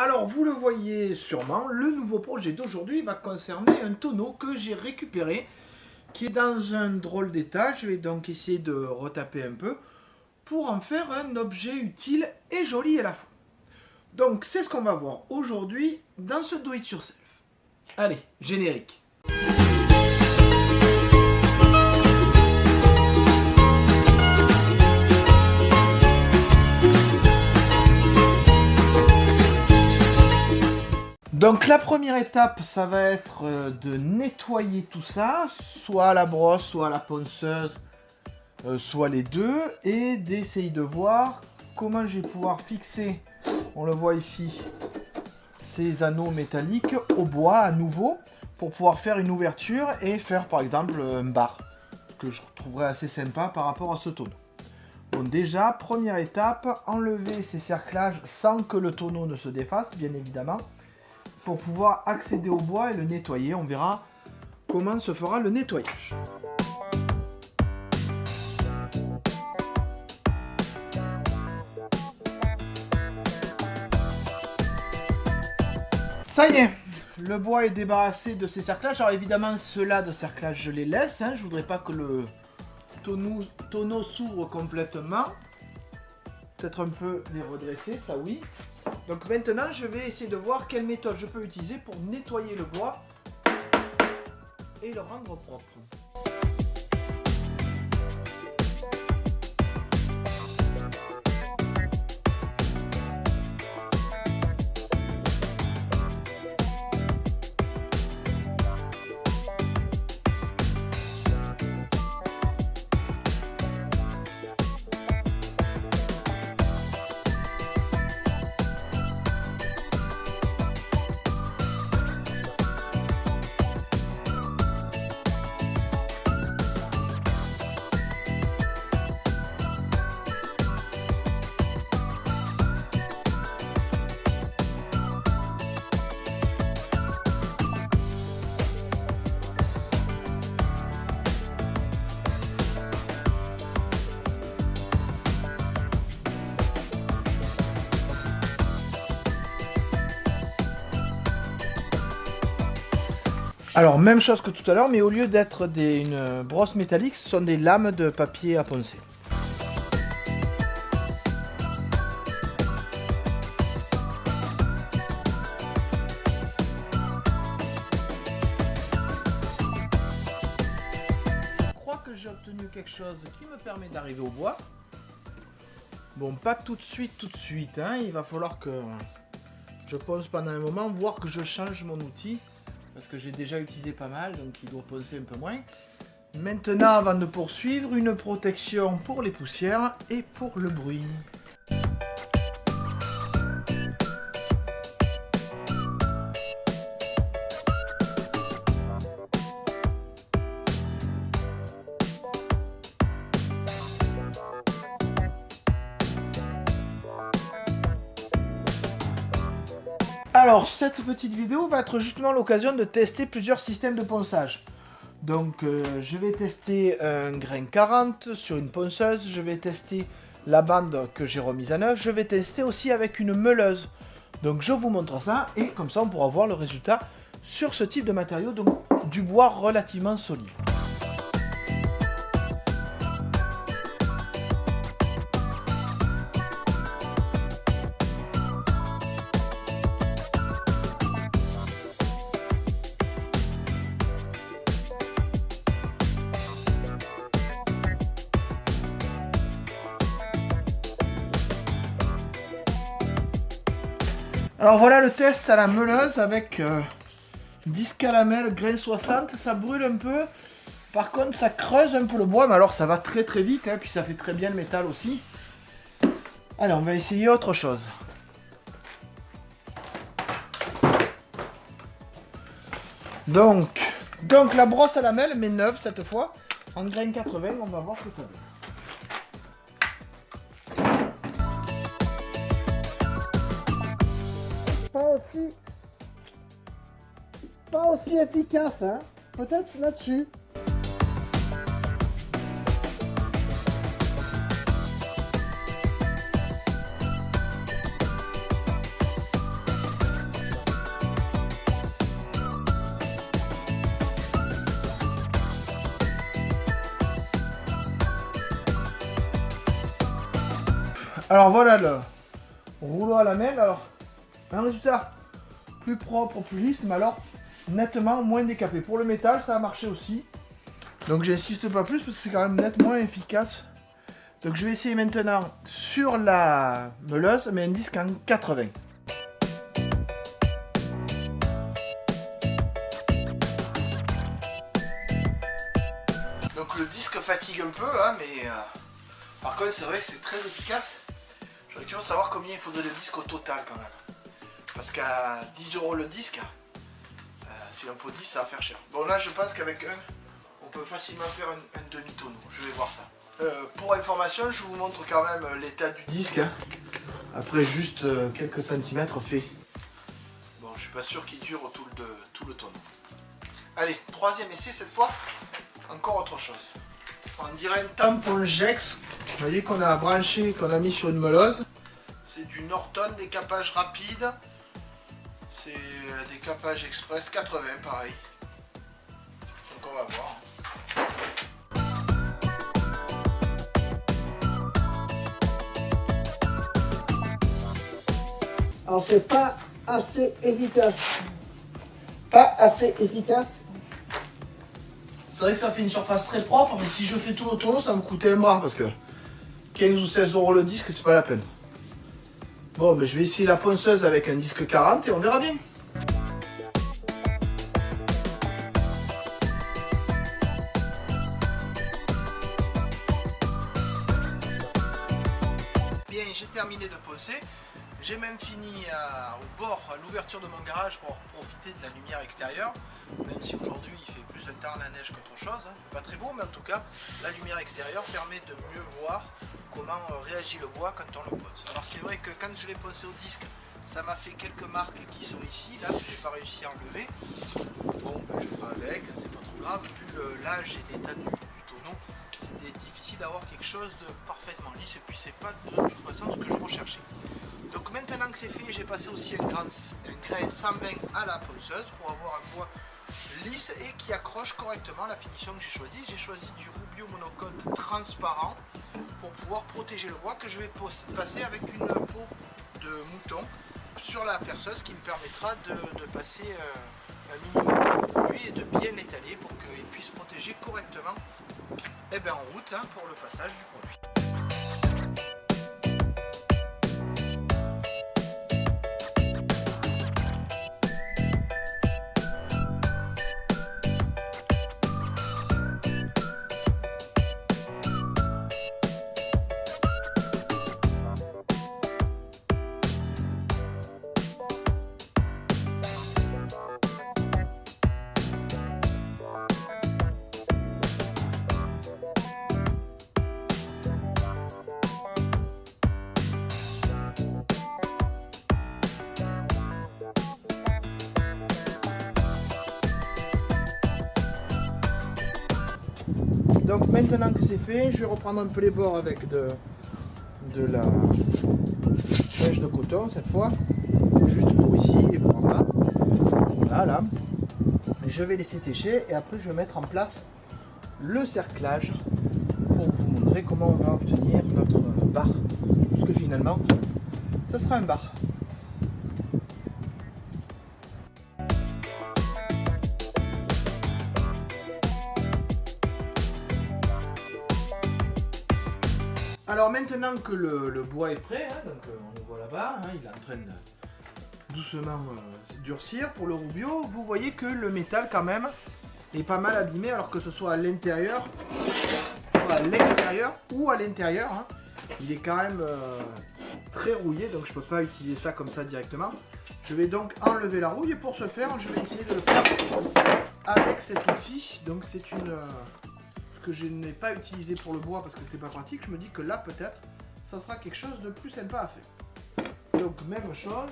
Alors vous le voyez sûrement, le nouveau projet d'aujourd'hui va concerner un tonneau que j'ai récupéré, qui est dans un drôle d'état. Je vais donc essayer de retaper un peu pour en faire un objet utile et joli à la fois. Donc c'est ce qu'on va voir aujourd'hui dans ce Do It Yourself. Allez, générique. Donc la première étape, ça va être de nettoyer tout ça, soit à la brosse, soit à la ponceuse, soit les deux, et d'essayer de voir comment je vais pouvoir fixer, on le voit ici, ces anneaux métalliques au bois à nouveau, pour pouvoir faire une ouverture et faire par exemple un bar, que je trouverais assez sympa par rapport à ce tonneau. Bon, déjà, première étape, enlever ces cerclages sans que le tonneau ne se défasse, bien évidemment, pour pouvoir accéder au bois et le nettoyer. On verra comment se fera le nettoyage. Ça y est, le bois est débarrassé de ces cerclages. Alors évidemment, ceux-là de cerclage, je les laisse. Je voudrais pas que le tonneau s'ouvre complètement. Peut-être un peu les redresser, ça oui. Donc maintenant, je vais essayer de voir quelle méthode je peux utiliser pour nettoyer le bois et le rendre propre. Alors, même chose que tout à l'heure, mais au lieu d'être une brosse métallique, ce sont des lames de papier à poncer. Je crois que j'ai obtenu quelque chose qui me permet d'arriver au bois. Bon, pas tout de suite, il va falloir que je ponce pendant un moment, voire que je change mon outil. Parce que j'ai déjà utilisé pas mal, donc il doit poncer un peu moins. Maintenant, avant de poursuivre, une protection pour les poussières et pour le bruit. Alors, cette petite vidéo va être justement l'occasion de tester plusieurs systèmes de ponçage. Donc, je vais tester un grain 40 sur une ponceuse, je vais tester la bande que j'ai remise à neuf, je vais tester aussi avec une meuleuse. Donc, je vous montre ça et comme ça, on pourra voir le résultat sur ce type de matériau, donc du bois relativement solide. Alors voilà le test à la meuleuse avec 10 caramels, grain 60, ça brûle un peu. Par contre ça creuse un peu le bois, mais alors ça va très très vite, puis ça fait très bien le métal aussi. Allez, on va essayer autre chose. Donc la brosse à lamelles, mais neuve cette fois, en grain 80, on va voir ce que ça donne. Pas aussi efficace, peut-être là-dessus. Alors voilà le rouleau à lamelles. Alors, un résultat plus propre, plus lisse, mais alors nettement moins décapé. Pour le métal, ça a marché aussi. Donc j'insiste pas plus parce que c'est quand même nettement moins efficace. Donc je vais essayer maintenant sur la meuleuse, mais un disque en 80. Donc le disque fatigue un peu, hein, mais par contre c'est vrai que c'est très efficace. J'aurais curieux de savoir combien il faudrait de disque au total quand même. Parce qu'à 10 € le disque, s'il en faut 10, ça va faire cher. Bon là je pense qu'avec un, on peut facilement faire un demi-tonneau. Je vais voir ça. Pour information, je vous montre quand même l'état du disque. Hein. Après juste quelques centimètres fait. Bon, je suis pas sûr qu'il dure tout le tonneau. Allez, troisième essai cette fois. Encore autre chose. On dirait un tampon Jex. Vous voyez qu'on a branché, qu'on a mis sur une meuleuse. C'est du Norton décapage rapide. C'est décapage express 80 pareil. Donc on va voir. Alors c'est pas assez efficace. Pas assez efficace. C'est vrai que ça fait une surface très propre, mais si je fais tout le tonneau, ça va me coûter un bras parce que 15 ou 16 € le disque, c'est pas la peine. Bon, mais je vais essayer la ponceuse avec un disque 40 et on verra bien. Bien, j'ai terminé de poncer. J'ai même fini au bord, à l'ouverture de mon garage pour profiter de la lumière extérieure. Même si aujourd'hui il fait plus un temps la neige qu'autre chose, hein. C'est pas très beau, mais en tout cas la lumière extérieure permet de mieux voir comment réagit le bois quand on le ponce. Alors c'est vrai que quand je l'ai poncé au disque, ça m'a fait quelques marques qui sont ici, là, que j'ai pas réussi à enlever. Bon, ben, je ferai avec, c'est pas trop grave, vu l'âge et l'état du tonneau, c'était difficile d'avoir quelque chose de parfaitement lisse, et puis c'est pas de toute façon ce que je recherchais. Donc maintenant que c'est fait, j'ai passé aussi un grain 120 à la ponceuse pour avoir un bois lisse et qui accroche correctement la finition que j'ai choisie. J'ai choisi du Rubio monocoque transparent pour pouvoir protéger le bois que je vais passer avec une peau de mouton sur la perceuse qui me permettra de passer un minimum de produit et de bien l'étaler pour qu'il puisse protéger correctement en route hein, pour le passage du produit. Donc maintenant que c'est fait, je vais reprendre un peu les bords avec de la mèche de coton cette fois, juste pour ici et pour en bas. Voilà. Je vais laisser sécher et après je vais mettre en place le cerclage pour vous montrer comment on va obtenir notre bar. Parce que finalement, ça sera un bar. Alors maintenant que le bois est prêt, hein, donc on le voit là-bas, hein, il est en train de doucement durcir pour le Rubio, vous voyez que le métal quand même est pas mal abîmé alors que ce soit à l'intérieur, soit à l'extérieur ou à l'intérieur, hein, il est quand même très rouillé donc je peux pas utiliser ça comme ça directement. Je vais donc enlever la rouille et pour ce faire je vais essayer de le faire avec cet outil, donc c'est une... que je n'ai pas utilisé pour le bois parce que c'était pas pratique, je me dis que là peut-être ça sera quelque chose de plus sympa à faire. Donc même chose,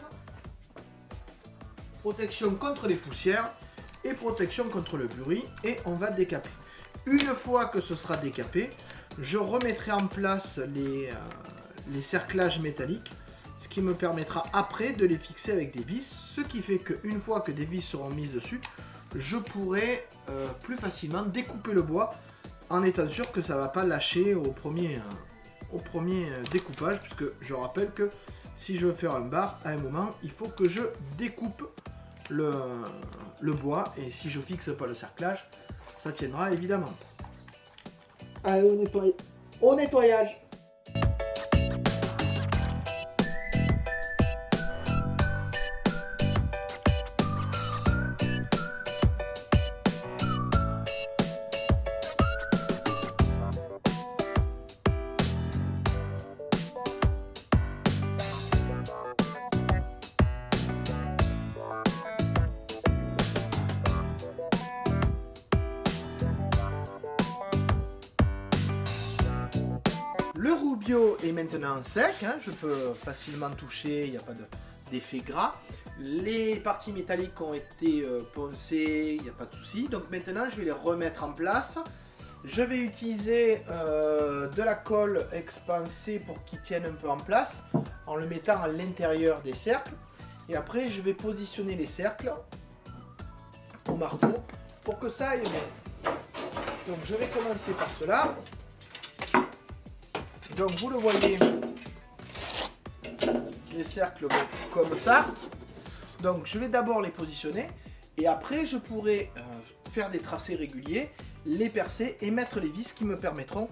protection contre les poussières et protection contre le bruit et on va décaper. Une fois que ce sera décapé, je remettrai en place les cerclages métalliques, ce qui me permettra après de les fixer avec des vis, ce qui fait qu'une fois que des vis seront mises dessus, je pourrai plus facilement découper le bois en étant sûr que ça va pas lâcher au premier au premier découpage, puisque je rappelle que si je veux faire un bar, à un moment, il faut que je découpe le bois, et si je fixe pas le cerclage, ça tiendra évidemment pas. Allez, on nettoie. Au nettoyage. Le Rubio est maintenant sec, hein, je peux facilement toucher, il n'y a pas d'effet gras. Les parties métalliques ont été poncées, il n'y a pas de souci. Donc maintenant je vais les remettre en place. Je vais utiliser de la colle expansée pour qu'il tienne un peu en place, en le mettant à l'intérieur des cercles. Et après je vais positionner les cercles au marteau pour que ça aille bien. Donc je vais commencer par cela. Donc vous le voyez, les cercles vont comme ça. Donc je vais d'abord les positionner et après je pourrai faire des tracés réguliers, les percer et mettre les vis qui me permettront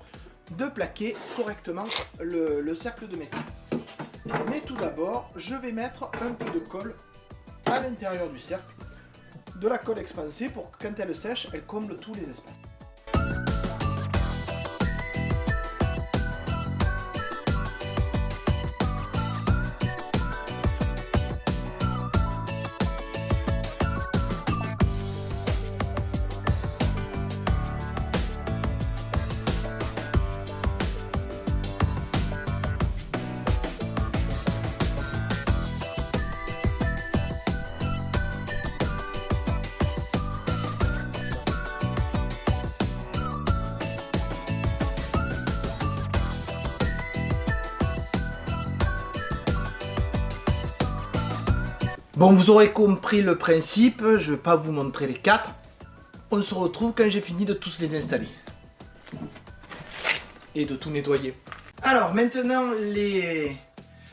de plaquer correctement le cercle de métal. Mais tout d'abord, je vais mettre un peu de colle à l'intérieur du cercle, de la colle expansée pour que quand elle sèche, elle comble tous les espaces. Bon, vous aurez compris le principe, je ne vais pas vous montrer les 4. On se retrouve quand j'ai fini de tous les installer. Et de tout nettoyer. Alors maintenant, les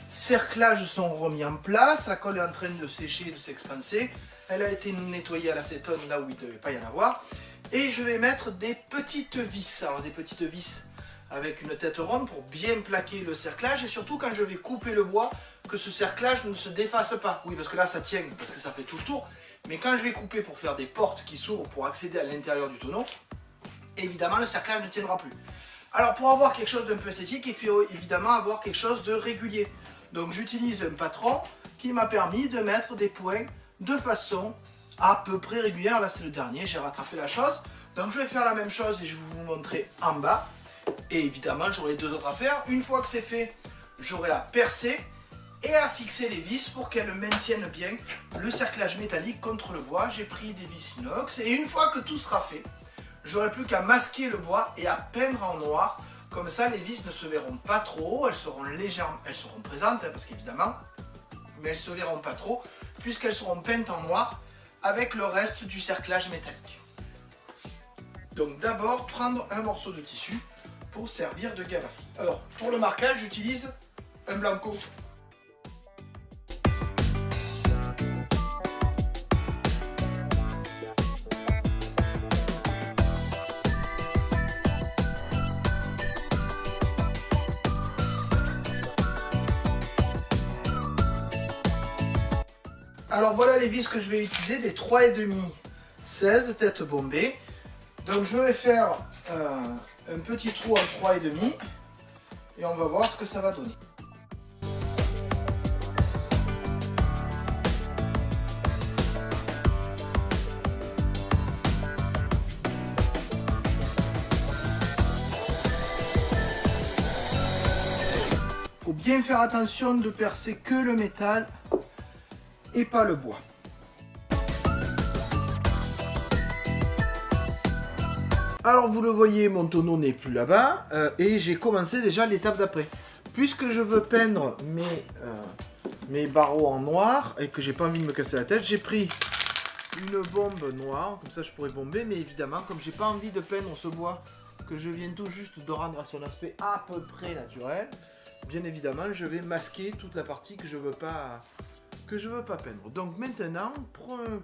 cerclages sont remis en place, la colle est en train de sécher et de s'expanser. Elle a été nettoyée à l'acétone là où il ne devait pas y en avoir. Et je vais mettre des petites vis, alors des petites vis avec une tête ronde pour bien plaquer le cerclage et surtout quand je vais couper le bois, que ce cerclage ne se défasse pas. Oui, parce que là ça tient, parce que ça fait tout le tour, mais quand je vais couper pour faire des portes qui s'ouvrent pour accéder à l'intérieur du tonneau, évidemment le cerclage ne tiendra plus. Alors pour avoir quelque chose d'un peu esthétique, il faut évidemment avoir quelque chose de régulier. Donc j'utilise un patron qui m'a permis de mettre des points de façon à peu près régulière. Là c'est le dernier, j'ai rattrapé la chose. Donc je vais faire la même chose et je vais vous montrer en bas. Et évidemment j'aurai 2 autres à faire. Une fois que c'est fait, j'aurai à percer et à fixer les vis pour qu'elles maintiennent bien le cerclage métallique contre le bois. J'ai pris des vis inox et une fois que tout sera fait, j'aurai plus qu'à masquer le bois et à peindre en noir. Comme ça les vis ne se verront pas trop, elles seront légèrement, elles seront présentes hein, parce qu'évidemment, mais elles ne se verront pas trop puisqu'elles seront peintes en noir avec le reste du cerclage métallique. Donc d'abord prendre un morceau de tissu pour servir de gabarit. Alors pour le marquage j'utilise un blanco. Alors voilà les vis que je vais utiliser, des 3,5 16 têtes bombées. Donc je vais faire un petit trou en 3,5 et on va voir ce que ça va donner. Faut bien faire attention de percer que le métal et pas le bois. Alors vous le voyez, mon tonneau n'est plus là-bas et j'ai commencé déjà l'étape d'après. Puisque je veux peindre mes barreaux en noir et que j'ai pas envie de me casser la tête, j'ai pris une bombe noire, comme ça je pourrais bomber, mais évidemment comme j'ai pas envie de peindre ce bois que je viens tout juste de rendre à son aspect à peu près naturel, bien évidemment, je vais masquer toute la partie que je veux pas peindre. Donc maintenant,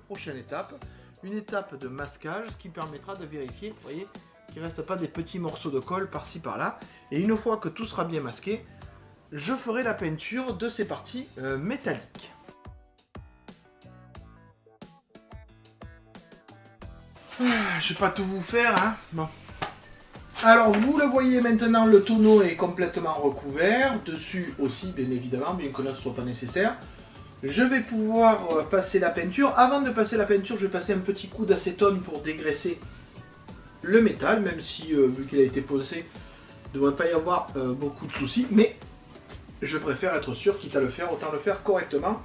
prochaine étape, une étape de masquage, ce qui permettra de vérifier, vous voyez, qu'il ne reste pas des petits morceaux de colle par-ci par-là. Et une fois que tout sera bien masqué, je ferai la peinture de ces parties métalliques. Je vais pas tout vous faire, hein. Bon. Alors vous le voyez maintenant, le tonneau est complètement recouvert, dessus aussi bien évidemment, bien que là ce soit pas nécessaire. Je vais pouvoir passer la peinture. Avant de passer la peinture, je vais passer un petit coup d'acétone pour dégraisser le métal, même si vu qu'il a été posé, il ne devrait pas y avoir beaucoup de soucis, mais je préfère être sûr, quitte à le faire, autant le faire correctement.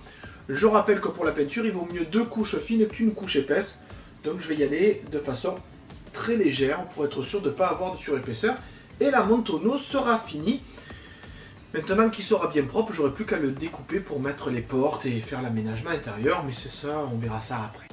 Je rappelle que pour la peinture, il vaut mieux 2 couches fines qu'une couche épaisse, donc je vais y aller de façon très légère pour être sûr de ne pas avoir de surépaisseur. Et là, mon tonneau sera fini. Maintenant qu'il sera bien propre, j'aurai plus qu'à le découper pour mettre les portes et faire l'aménagement intérieur, mais c'est ça, on verra ça après.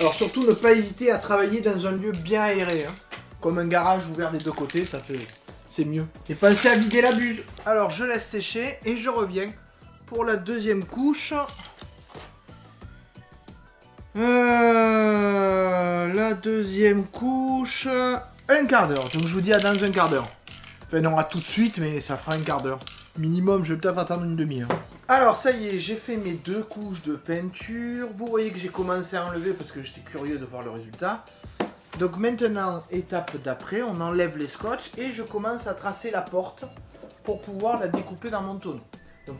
Alors surtout ne pas hésiter à travailler dans un lieu bien aéré, hein. Comme un garage ouvert des deux côtés, c'est mieux. Et pensez à vider la buse. Alors je laisse sécher et je reviens pour la deuxième couche. La deuxième couche, un quart d'heure. Donc je vous dis à dans un quart d'heure. Enfin non, à tout de suite, mais ça fera un quart d'heure. Minimum, je vais peut-être attendre une demi-heure. Alors ça y est, j'ai fait mes 2 couches de peinture. Vous voyez que j'ai commencé à enlever parce que j'étais curieux de voir le résultat. Donc maintenant, étape d'après, on enlève les scotch et je commence à tracer la porte pour pouvoir la découper dans mon tonneau. Donc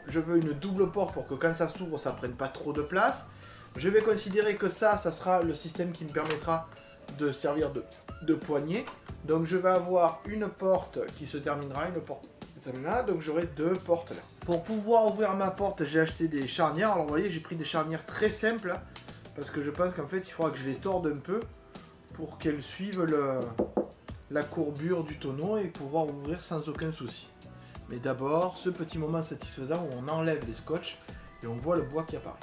je veux une double porte pour que quand ça s'ouvre, ça prenne pas trop de place. Je vais considérer que ça sera le système qui me permettra de servir de poignée. Donc je vais avoir une porte qui se terminera, une porte là, donc j'aurai 2 portes là. Pour pouvoir ouvrir ma porte, j'ai acheté des charnières. Alors vous voyez, j'ai pris des charnières très simples parce que je pense qu'en fait il faudra que je les torde un peu pour qu'elles suivent la courbure du tonneau et pouvoir ouvrir sans aucun souci. Mais d'abord, ce petit moment satisfaisant où on enlève les scotch et on voit le bois qui apparaît.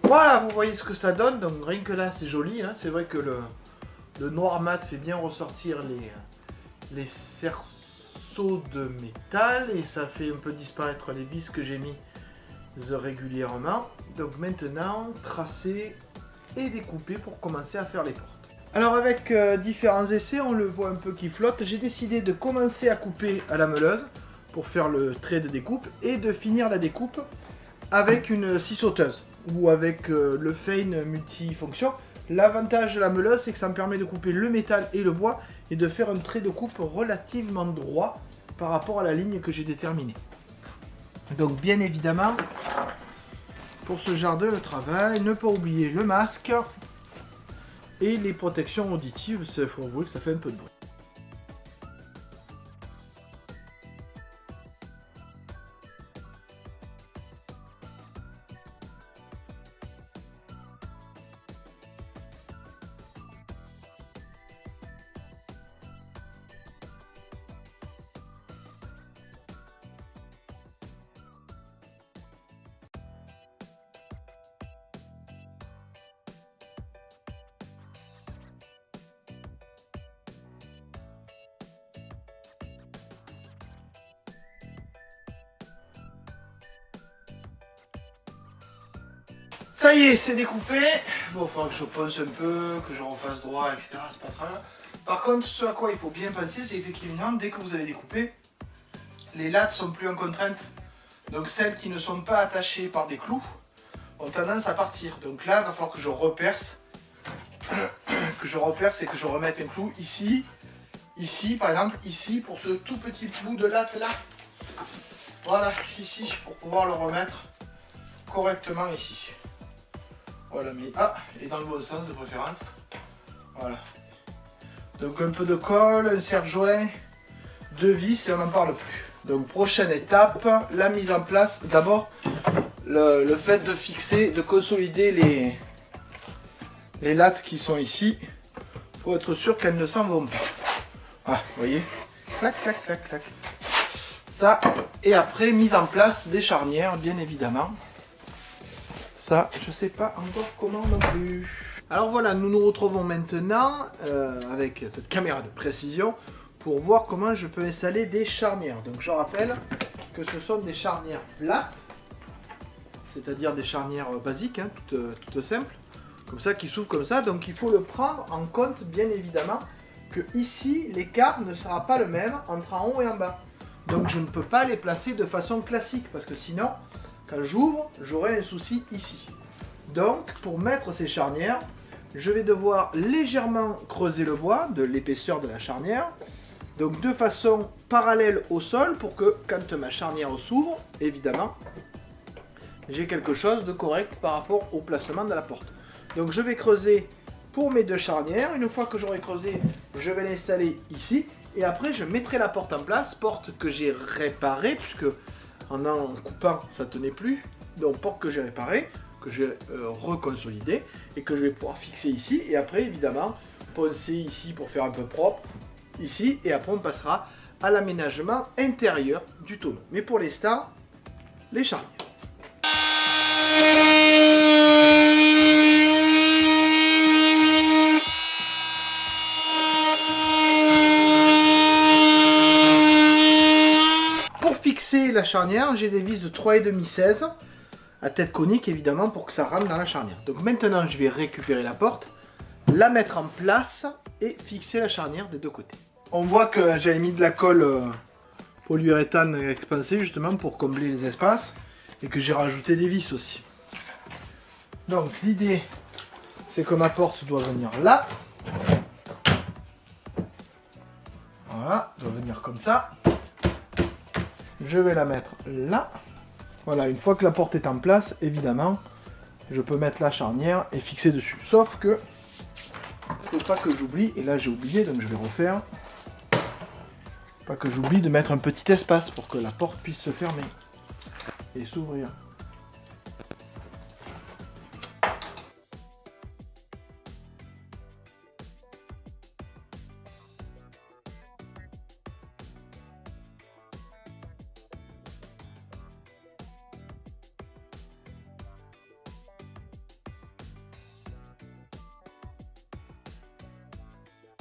Voilà, vous voyez ce que ça donne, donc rien que là c'est joli, hein. C'est vrai que le noir mat fait bien ressortir les cerceaux de métal et ça fait un peu disparaître les vis que j'ai mis régulièrement. Donc maintenant, tracer et découper pour commencer à faire les portes. Alors avec différents essais, on le voit un peu qui flotte, j'ai décidé de commencer à couper à la meuleuse pour faire le trait de découpe et de finir la découpe avec une scie sauteuse ou avec le Fein multifonction. L'avantage de la meuleuse, c'est que ça me permet de couper le métal et le bois et de faire un trait de coupe relativement droit par rapport à la ligne que j'ai déterminée. Donc bien évidemment, pour ce genre de travail, ne pas oublier le masque et les protections auditives, il faut avouer que ça fait un peu de bruit. Ça y est, c'est découpé. Bon, il faudra que je ponce un peu, que je refasse droit, etc. C'est pas grave. Par contre, ce à quoi il faut bien penser, c'est effectivement, dès que vous avez découpé, les lattes sont plus en contrainte. Donc celles qui ne sont pas attachées par des clous ont tendance à partir. Donc là, il va falloir que je reperce. Et que je remette un clou ici. Ici, par exemple, ici, pour ce tout petit bout de latte là. Voilà, ici, pour pouvoir le remettre correctement ici. Voilà, mais et dans le bon sens de préférence. Voilà. Donc un peu de colle, un serre-joint, 2 vis et on n'en parle plus. Donc prochaine étape, la mise en place. D'abord, le fait de fixer, de consolider les lattes qui sont ici pour être sûr qu'elles ne s'en vont pas. Ah, vous voyez, clac, clac, clac, clac. Ça, et après, mise en place des charnières, bien évidemment. Ça, je sais pas encore comment non plus. Alors voilà, nous nous retrouvons maintenant avec cette caméra de précision pour voir comment je peux installer des charnières. Donc je rappelle que ce sont des charnières plates, c'est-à-dire des charnières basiques, hein, toutes simples, comme ça, qui s'ouvrent comme ça. Donc il faut le prendre en compte, bien évidemment, que ici, l'écart ne sera pas le même entre en haut et en bas. Donc je ne peux pas les placer de façon classique, parce que sinon, quand j'ouvre, j'aurai un souci ici. Donc, pour mettre ces charnières, je vais devoir légèrement creuser le bois de l'épaisseur de la charnière, donc de façon parallèle au sol, pour que quand ma charnière s'ouvre, évidemment, j'ai quelque chose de correct par rapport au placement de la porte. Donc je vais creuser pour mes 2 charnières. Une fois que j'aurai creusé, je vais l'installer ici. Et après, je mettrai la porte en place, porte que j'ai réparée, puisque en coupant, ça ne tenait plus. Donc porte que j'ai réparée, que j'ai reconsolidée, et que je vais pouvoir fixer ici. Et après, évidemment, poncer ici pour faire un peu propre, ici. Et après, on passera à l'aménagement intérieur du tonneau. Mais pour l'instant, les charnières. Pour fixer la charnière, j'ai des vis de 3,5 16 à tête conique évidemment pour que ça rentre dans la charnière. Donc maintenant je vais récupérer la porte, la mettre en place et fixer la charnière des 2 côtés. On voit que j'avais mis de la colle polyuréthane expansée justement pour combler les espaces et que j'ai rajouté des vis aussi. Donc l'idée c'est que ma porte doit venir là. Voilà, doit venir comme ça. Je vais la mettre là. Voilà, une fois que la porte est en place, évidemment, je peux mettre la charnière et fixer dessus. Sauf que, faut pas que j'oublie, et là j'ai oublié, donc je vais refaire. Pas que j'oublie de mettre un petit espace pour que la porte puisse se fermer et s'ouvrir.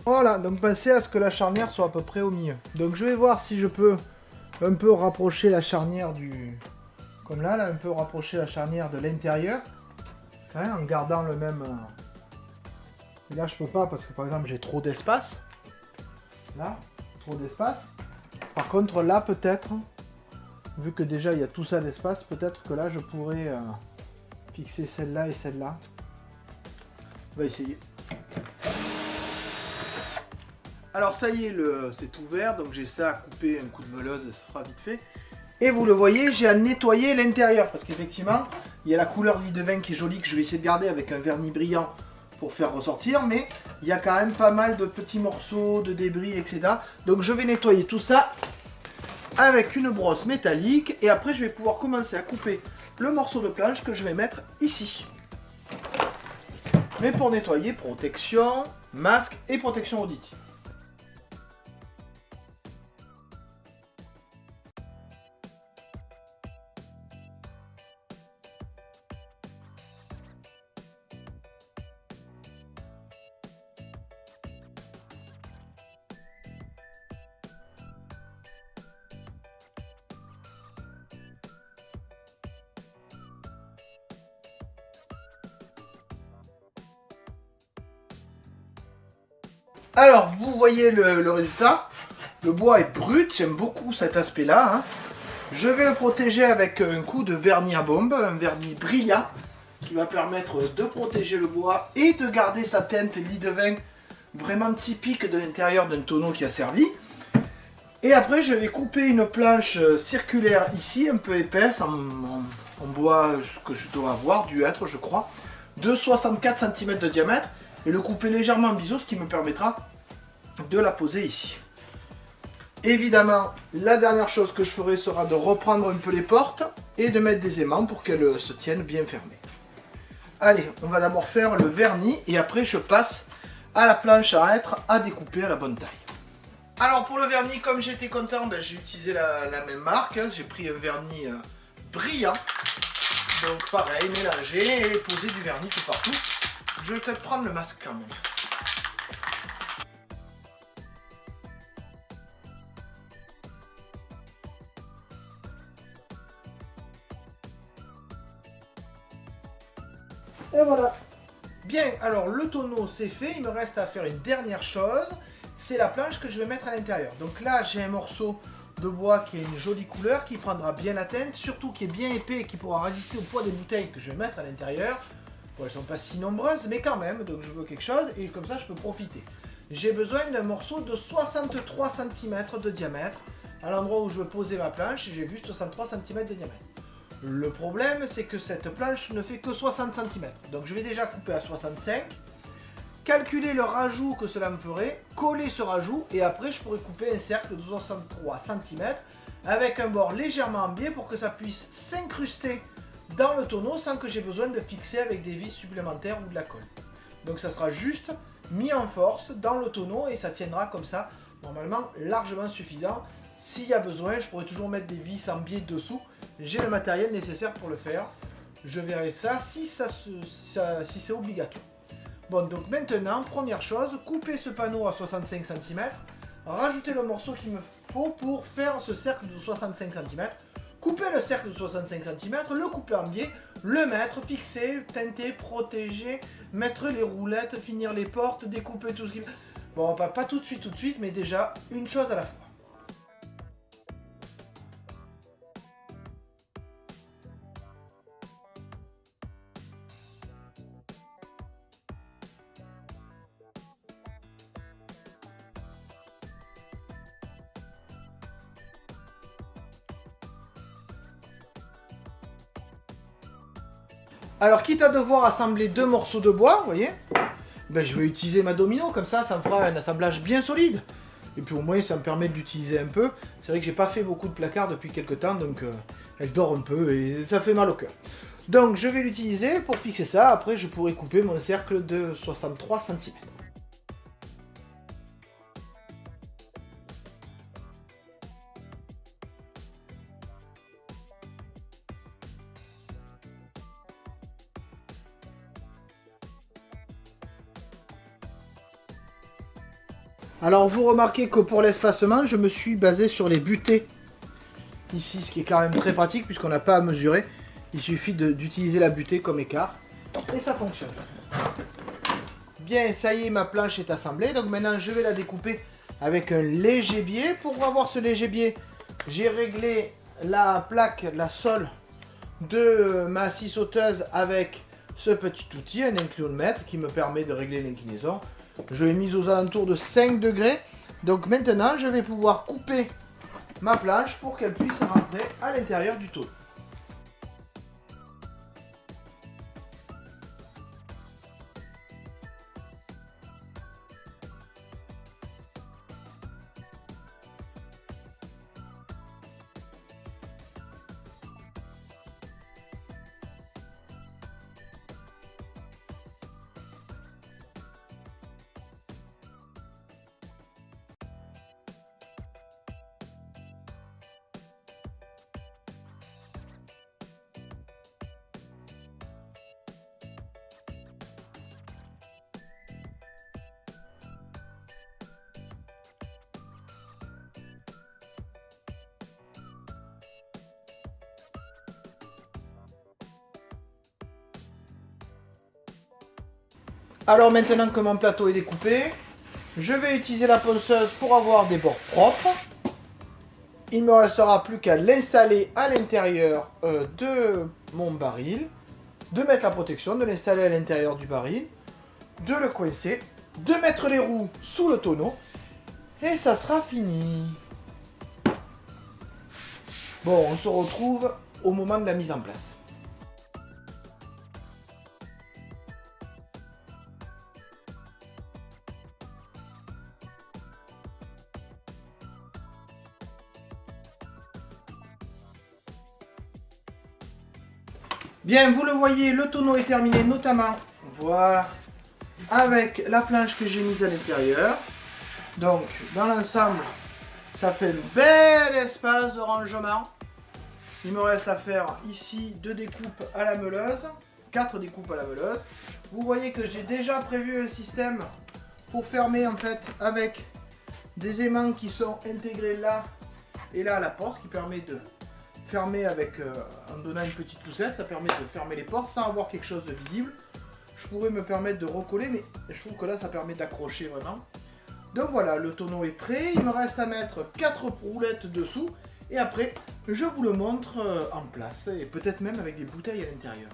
Voilà, donc pensez à ce que la charnière soit à peu près au milieu. Donc je vais voir si je peux un peu rapprocher la charnière du... Comme là, un peu rapprocher la charnière de l'intérieur. Hein, en gardant le même... Et là je peux pas parce que par exemple j'ai trop d'espace. Là, trop d'espace. Par contre là peut-être, vu que déjà il y a tout ça d'espace, peut-être que là je pourrais fixer celle-là et celle-là. On va essayer. Alors ça y est, c'est ouvert, donc j'ai ça à couper, un coup de meuleuse et ce sera vite fait. Et vous le voyez, j'ai à nettoyer l'intérieur, parce qu'effectivement, il y a la couleur du vin qui est jolie, que je vais essayer de garder avec un vernis brillant pour faire ressortir, mais il y a quand même pas mal de petits morceaux, de débris, etc. Donc je vais nettoyer tout ça avec une brosse métallique, et après je vais pouvoir commencer à couper le morceau de planche que je vais mettre ici. Mais pour nettoyer, protection, masque et protection auditive. Alors, vous voyez le résultat. Le bois est brut, j'aime beaucoup cet aspect-là. Hein. Je vais le protéger avec un coup de vernis à bombe, un vernis brillant, qui va permettre de protéger le bois et de garder sa teinte lit de vin vraiment typique de l'intérieur d'un tonneau qui a servi. Et après, je vais couper une planche circulaire ici, un peu épaisse, en bois que je dois avoir, dû être, je crois, de 64 cm de diamètre, et le couper légèrement en biseau, ce qui me permettra de la poser ici. Évidemment, la dernière chose que je ferai sera de reprendre un peu les portes et de mettre des aimants pour qu'elles se tiennent bien fermées. Allez, on va d'abord faire le vernis et après je passe à la planche à hêtre à découper à la bonne taille. Alors pour le vernis, comme j'étais content, j'ai utilisé la même marque. J'ai pris un vernis brillant. Donc pareil, mélanger et poser du vernis tout partout. Je vais peut-être prendre le masque quand même. Et voilà. Bien, alors le tonneau c'est fait, il me reste à faire une dernière chose, c'est la planche que je vais mettre à l'intérieur. Donc là j'ai un morceau de bois qui a une jolie couleur, qui prendra bien la teinte, surtout qui est bien épais et qui pourra résister au poids des bouteilles que je vais mettre à l'intérieur. Bon, elles sont pas si nombreuses, mais quand même, donc je veux quelque chose et comme ça je peux profiter. J'ai besoin d'un morceau de 63 cm de diamètre. À l'endroit où je veux poser ma planche, j'ai vu 63 cm de diamètre. Le problème, c'est que cette planche ne fait que 60 cm. Donc je vais déjà couper à 65, calculer le rajout que cela me ferait, coller ce rajout, et après je pourrais couper un cercle de 63 cm avec un bord légèrement en biais pour que ça puisse s'incruster dans le tonneau sans que j'ai besoin de fixer avec des vis supplémentaires ou de la colle. Donc ça sera juste mis en force dans le tonneau et ça tiendra comme ça, normalement largement suffisant. S'il y a besoin, je pourrais toujours mettre des vis en biais dessous. J'ai le matériel nécessaire pour le faire. Je verrai ça si c'est obligatoire. Bon, donc maintenant, première chose, couper ce panneau à 65 cm, rajouter le morceau qu'il me faut pour faire ce cercle de 65 cm, couper le cercle de 65 cm, le couper en biais, le mettre, fixer, teinter, protéger, mettre les roulettes, finir les portes, découper tout ce qui... Bon, pas tout de suite, mais déjà une chose à la fois. Alors, quitte à devoir assembler deux morceaux de bois, vous voyez, je vais utiliser ma domino, comme ça me fera un assemblage bien solide. Et puis au moins, ça me permet de l'utiliser un peu. C'est vrai que j'ai pas fait beaucoup de placards depuis quelques temps, donc elle dort un peu et ça fait mal au cœur. Donc je vais l'utiliser pour fixer ça, après je pourrai couper mon cercle de 63 cm. Alors vous remarquez que pour l'espacement, je me suis basé sur les butées ici, ce qui est quand même très pratique puisqu'on n'a pas à mesurer. Il suffit d'utiliser la butée comme écart et ça fonctionne. Bien, ça y est, ma planche est assemblée. Donc maintenant, je vais la découper avec un léger biais. Pour avoir ce léger biais, j'ai réglé la plaque, la sole de ma scie sauteuse avec ce petit outil, un inclinomètre qui me permet de régler l'inclinaison. Je l'ai mise aux alentours de 5 degrés. Donc maintenant, je vais pouvoir couper ma planche pour qu'elle puisse rentrer à l'intérieur du tonneau. Alors maintenant que mon plateau est découpé, Je vais utiliser la ponceuse pour avoir des bords propres. Il ne me restera plus qu'à l'installer à l'intérieur de mon baril, de mettre la protection, de l'installer à l'intérieur du baril, de le coincer, de mettre les roues sous le tonneau, et ça sera fini. Bon, on se retrouve au moment de la mise en place. Bien, vous le voyez, le tonneau est terminé, notamment, voilà, avec la planche que j'ai mise à l'intérieur. Donc, dans l'ensemble, ça fait un bel espace de rangement. Il me reste à faire ici 2 découpes à la meuleuse, 4 découpes à la meuleuse. Vous voyez que j'ai déjà prévu un système pour fermer en fait avec des aimants qui sont intégrés là et là à la porte, ce qui permet de fermer avec, en donnant une petite poussette, ça permet de fermer les portes sans avoir quelque chose de visible. Je pourrais me permettre de recoller, mais je trouve que là ça permet d'accrocher vraiment. Donc voilà, le tonneau est prêt, il me reste à mettre 4 roulettes dessous, et après je vous le montre en place, et peut-être même avec des bouteilles à l'intérieur.